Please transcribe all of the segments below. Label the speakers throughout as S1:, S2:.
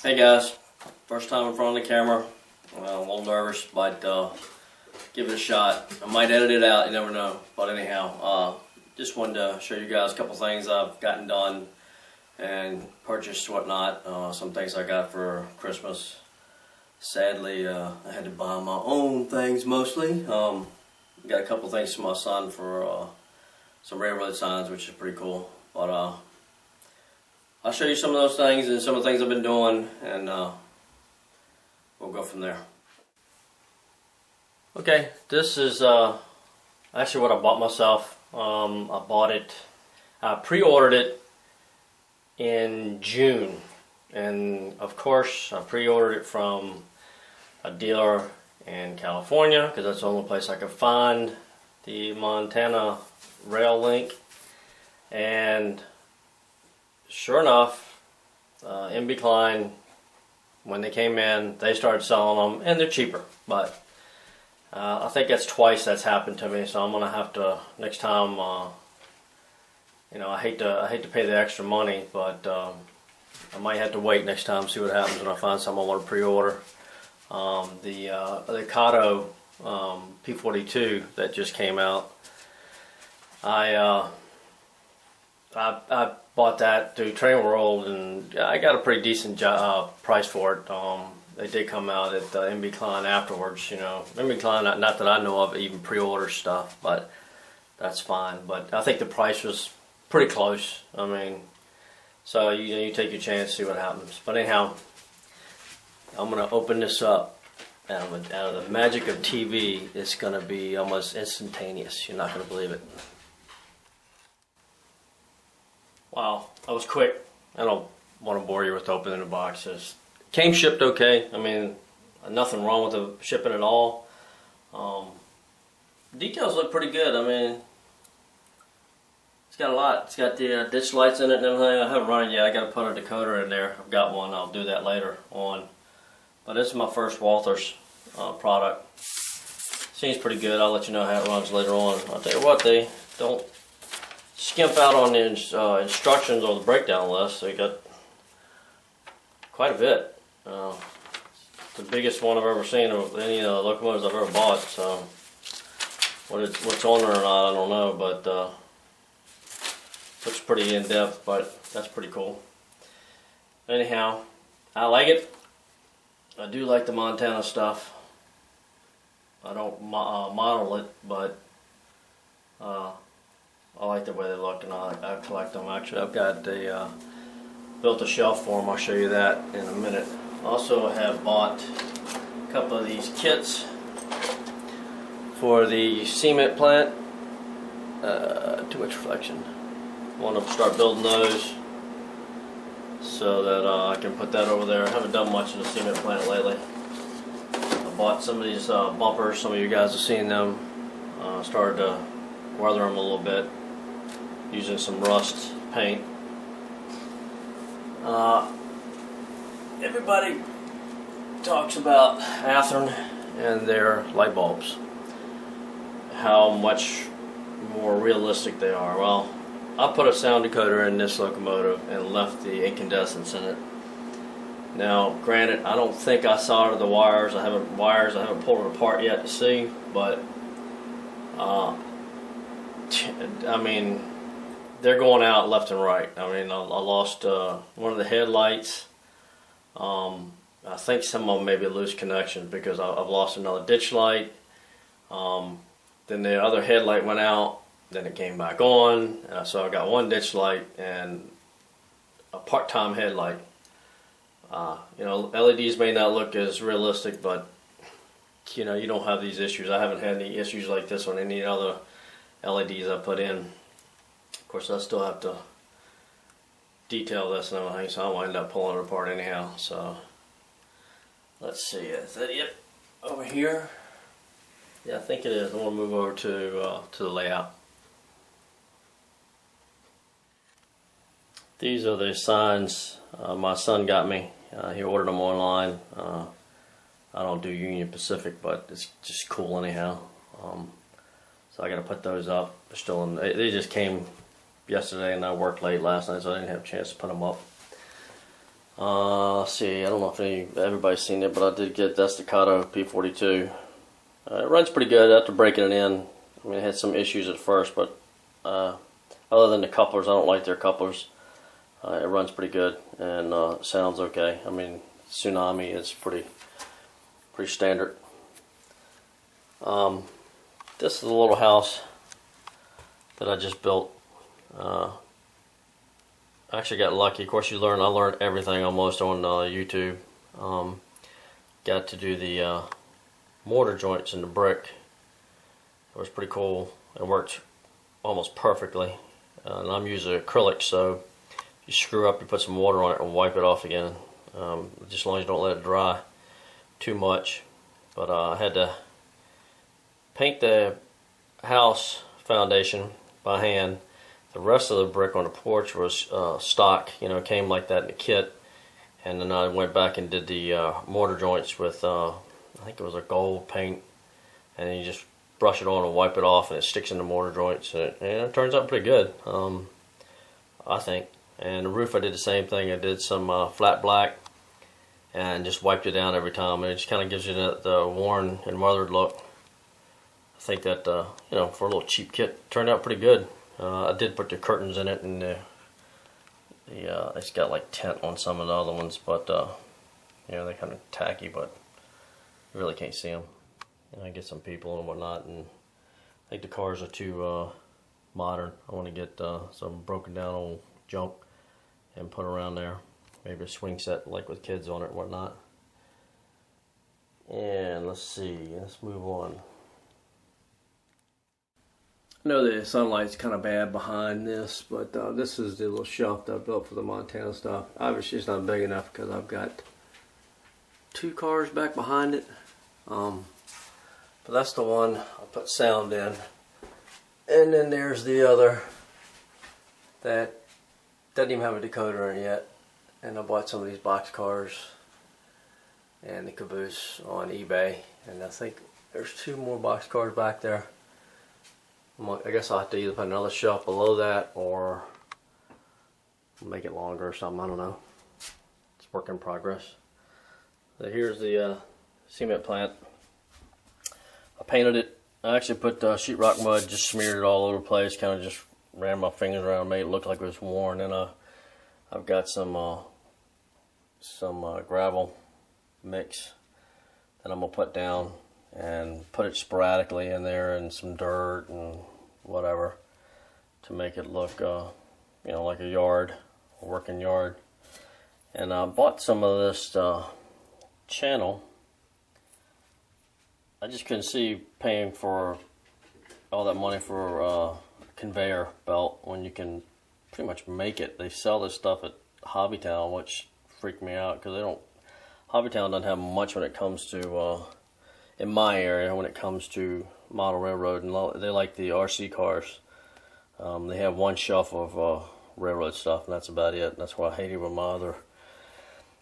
S1: Hey guys, first time in front of the camera. I'm a little nervous, but give it a shot. I might edit it out, you never know. But anyhow, just wanted to show you guys a couple things I've gotten done and purchased, whatnot. Some things I got for Christmas. Sadly, I had to buy my own things mostly. Got a couple things for my son for some railroad signs, which is pretty cool. But I'll show you some of those things and some of the things I've been doing, and we'll go from there. Okay, this is actually what I bought myself. I pre-ordered it in June, and of course I pre-ordered it from a dealer in California because that's the only place I could find the Montana rail link. And sure enough, MB Klein, when they came in, they started selling them, and they're cheaper. But I think that's twice that's happened to me, so I'm gonna have to next time. I hate to pay the extra money, but I might have to wait next time, see what happens when I find something I want to pre-order. The Kato P42 that just came out. I bought that through Train World, and I got a pretty decent price for it. They did come out at MB Klein afterwards. MB Klein, not that I know of, even pre-order stuff, but that's fine. But I think the price was pretty close. I mean, so you take your chance, see what happens. But anyhow, I'm gonna open this up. Out of the magic of TV, it's gonna be almost instantaneous. You're not gonna believe it. Wow, that was quick. I don't want to bore you with opening the boxes. Came shipped okay. I mean, nothing wrong with the shipping at all. Details look pretty good. I mean, it's got a lot. It's got the ditch lights in it and everything. I haven't run it yet. I got to put a decoder in there. I've got one. I'll do that later on. But this is my first Walthers product. Seems pretty good. I'll let you know how it runs later on. I'll tell you what, they don't skimp out on the instructions or the breakdown list. They got quite a bit. The biggest one I've ever seen of any locomotives I've ever bought. So what's on there or not, I don't know, but looks pretty in depth. But that's pretty cool. Anyhow, I like it. I do like the Montana stuff. I don't model it, but I like the way they look, and I collect them. Actually, I've got built a shelf for them. I'll show you that in a minute. Also, have bought a couple of these kits for the cement plant. Too much reflection. I want to start building those so that I can put that over there. I haven't done much in the cement plant lately. I bought some of these bumpers. Some of you guys have seen them. Started to weather them a little bit using some rust paint. Everybody talks about Athearn and their light bulbs, how much more realistic they are. Well, I put a sound decoder in this locomotive and left the incandescents in it. Now, granted, I don't think I soldered the wires. I haven't pulled it apart yet to see, but I mean, they're going out left and right. I mean, I lost one of the headlights. I think some of them may be loose connections because I've lost another ditch light. Then the other headlight went out. Then it came back on. So I got one ditch light and a part-time headlight. LEDs may not look as realistic, but you don't have these issues. I haven't had any issues like this on any other LEDs I put in. Of course, I still have to detail this and everything, so I'll end up pulling it apart anyhow. So let's see, is that it over here? Yeah, I think it is. I'm gonna move over to the layout. These are the signs my son got me. He ordered them online. I don't do Union Pacific, but it's just cool anyhow. So I got to put those up. They're still in. They just came yesterday, and I worked late last night, so I didn't have a chance to put them up. Let's see, I don't know if everybody's seen it, but I did get that Staccato P42. It runs pretty good after breaking it in. I mean, it had some issues at first, but other than the couplers, I don't like their couplers. It runs pretty good and sounds okay. I mean, Tsunami is pretty standard. This is a little house that I just built. I actually got lucky. Of course, I learned everything almost on YouTube. Got to do the mortar joints in the brick. It was pretty cool. It worked almost perfectly. And I'm using acrylic, so if you screw up, you put some water on it and wipe it off again. Just as long as you don't let it dry too much. But I had to paint the house foundation by hand. The rest of the brick on the porch was stock, it came like that in the kit. And then I went back and did the mortar joints with, I think it was a gold paint. And you just brush it on and wipe it off, and it sticks in the mortar joints. And it turns out pretty good, I think. And the roof, I did the same thing. I did some flat black and just wiped it down every time. And it just kind of gives you the worn and weathered look. I think that, for a little cheap kit, it turned out pretty good. I did put the curtains in it, and it's got like tint on some of the other ones, but they're kind of tacky, but you really can't see them. I get some people and whatnot, and I think the cars are too modern. I want to get some broken down old junk and put around there. Maybe a swing set like with kids on it and whatnot. And let's see, let's move on. I know the sunlight's kind of bad behind this, but this is the little shelf that I built for the Montana stuff. Obviously it's not big enough because I've got 2 cars back behind it. But that's the one I put sound in. And then there's the other that doesn't even have a decoder in it yet. And I bought some of these box cars and the caboose on eBay. And I think there's 2 more box cars back there. I guess I'll have to either put another shelf below that or make it longer or something. I don't know. It's work in progress. So here's the cement plant. I painted it. I actually put sheetrock mud, just smeared it all over the place, kind of just ran my fingers around, made it look like it was worn. And I've got some gravel mix that I'm gonna put down and put it sporadically in there, and some dirt and whatever to make it look like a yard, a working yard. And I bought some of this channel. I just couldn't see paying for all that money for a conveyor belt when you can pretty much make it. They sell this stuff at Hobbytown, which freaked me out because Hobbytown doesn't have much when it comes to in my area when it comes to model railroad, and they like the RC cars. They have one shelf of railroad stuff, and that's about it. That's why I hated when my other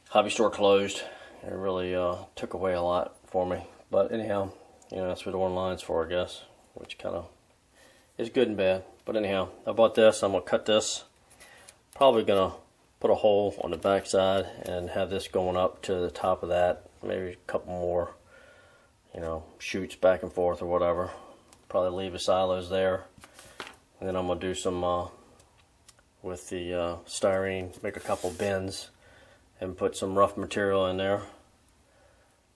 S1: hobby store closed. It really took away a lot for me. But anyhow, that's what online's for, I guess, which kind of is good and bad. But anyhow, I bought this. I'm gonna cut this. Probably gonna put a hole on the back side and have this going up to the top of that. Maybe a couple more, shoots back and forth or whatever. Probably leave the silos there. And then I'm going to do some with the styrene, make a couple bins and put some rough material in there.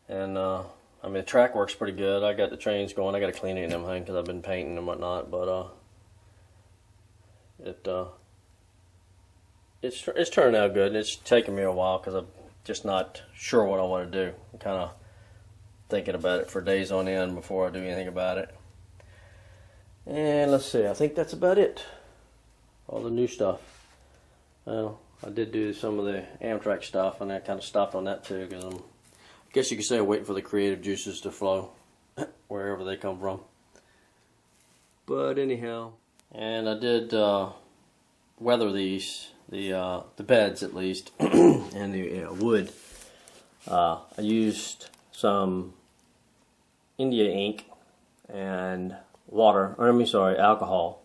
S1: And the track works pretty good. I got the trains going. I got to clean it and everything because I've been painting and whatnot. But it's turning out good. It's taken me a while because I'm just not sure what I want to do. I'm kind of thinking about it for days on end before I do anything about it. And let's see, I think that's about it. All the new stuff. Well, I did do some of the Amtrak stuff, and I kind of stopped on that too because I guess you could say I'm waiting for the creative juices to flow wherever they come from. But anyhow, and I did weather these, the beds at least, and the wood. I used some India ink and water, alcohol.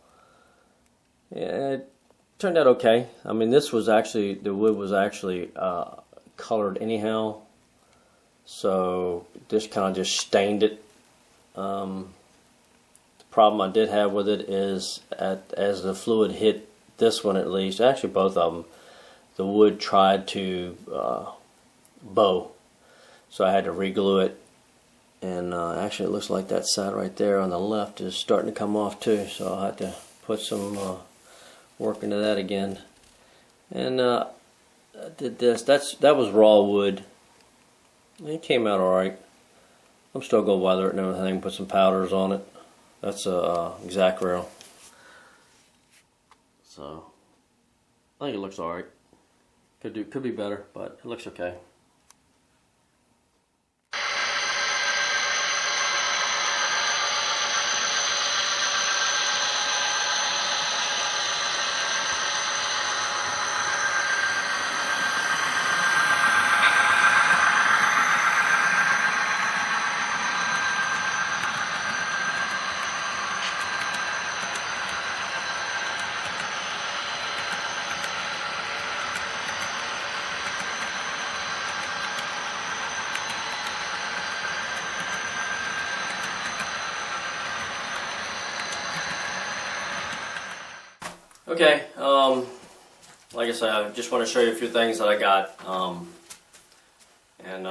S1: It turned out okay. This was actually, the wood was actually colored anyhow, so this kind of just stained it. The problem I did have with it is as the fluid hit this one, at least, actually both of them, the wood tried to bow, so I had to re-glue it. And actually it looks like that side right there on the left is starting to come off too, so I'll have to put some work into that again. And I did this. That was raw wood. It came out alright. I'm still going to weather it and everything, put some powders on it. That's a exact rail. So I think it looks alright. Could be better, but it looks okay. Okay, like I said, I just want to show you a few things that I got, and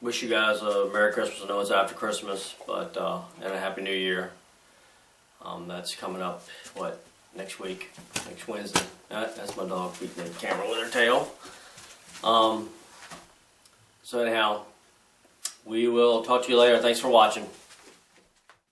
S1: wish you guys a Merry Christmas. I know it's after Christmas, but and a Happy New Year. That's coming up, what, next week, next Wednesday. That's my dog beating the camera with her tail. So anyhow, we will talk to you later. Thanks for watching.